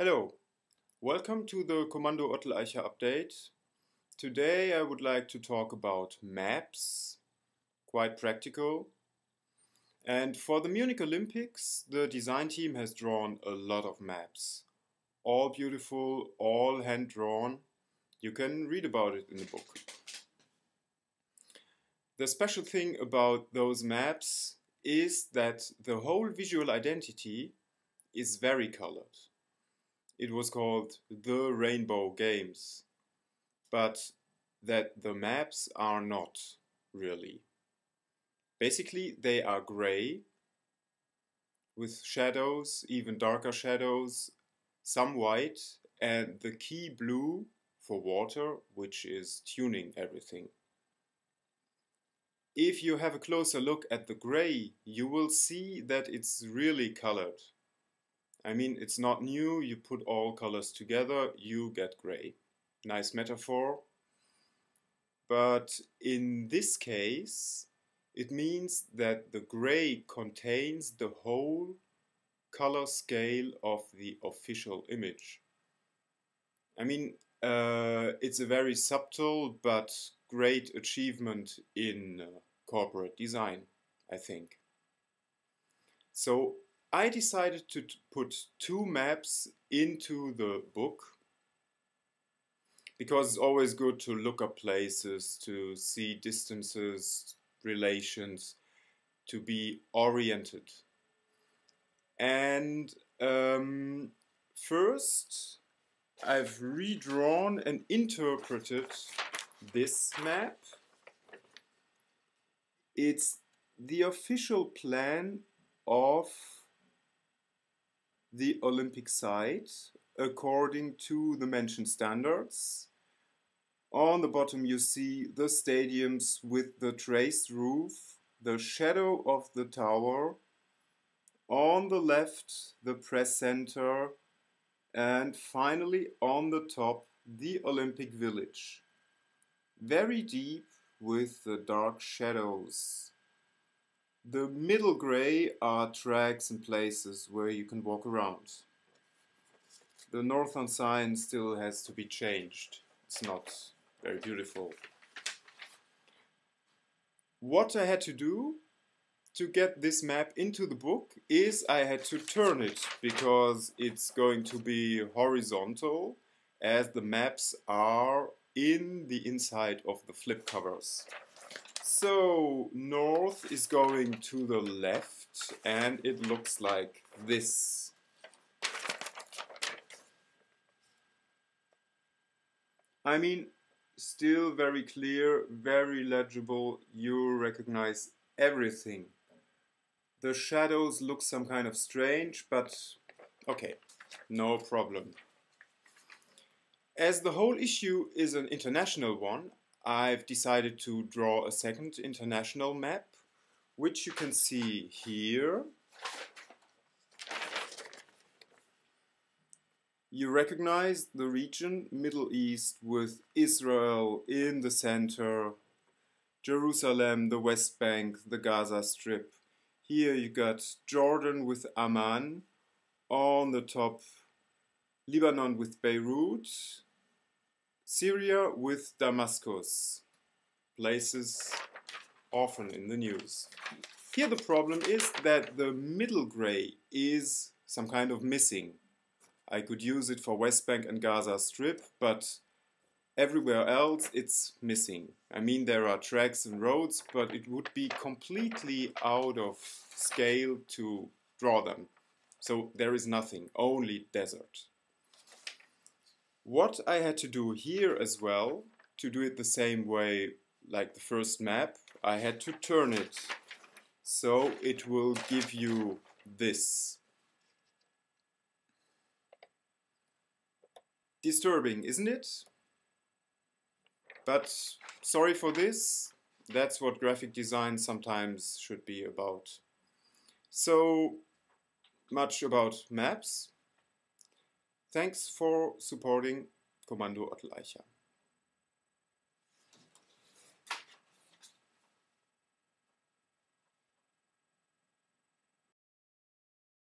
Hello, welcome to the Kommando Otl Aicher update. Today I would like to talk about maps, quite practical. And for the Munich Olympics, the design team has drawn a lot of maps. All beautiful, all hand-drawn. You can read about it in the book. The special thing about those maps is that the whole visual identity is very colored. It was called the Rainbow Games, but that the maps are not really. Basically, they are gray with shadows, even darker shadows, some white, and the key blue for water, which is tuning everything. If you have a closer look at the gray, you will see that it's really colored. I mean, it's not new, you put all colors together, you get gray. Nice metaphor. But in this case, it means that the gray contains the whole color scale of the official image. I mean, it's a very subtle but great achievement in corporate design, I think. So I decided to put two maps into the book because it's always good to look up places, to see distances, relations, to be oriented. And first I've redrawn and interpreted this map. It's the official plan of the Olympic site according to the mentioned standards. On the bottom you see the stadiums with the traced roof, the shadow of the tower, on the left the press center, and finally on the top the Olympic village. Very deep with the dark shadows. The middle grey are tracks and places where you can walk around. The northern sign still has to be changed. It's not very beautiful. What I had to do to get this map into the book is I had to turn it because it's going to be horizontal as the maps are in the inside of the flip covers. So north is going to the left and it looks like this. I mean, still very clear, very legible, you recognize everything. The shadows look some kind of strange, but okay, no problem. As the whole issue is an international one, I've decided to draw a second international map, which you can see here. You recognize the region Middle East with Israel in the center, Jerusalem, the West Bank, the Gaza Strip. Here you got Jordan with Amman, on the top Lebanon with Beirut, Syria with Damascus, places often in the news. Here the problem is that the middle gray is some kind of missing. I could use it for West Bank and Gaza Strip, but everywhere else it's missing. I mean, there are tracks and roads, but it would be completely out of scale to draw them. So there is nothing, only desert. What I had to do here as well, to do it the same way like the first map, I had to turn it. So it will give you this. Disturbing, isn't it? But sorry for this, that's what graphic design sometimes should be about. So much about maps. Thanks for supporting Kommando Otl Aicher.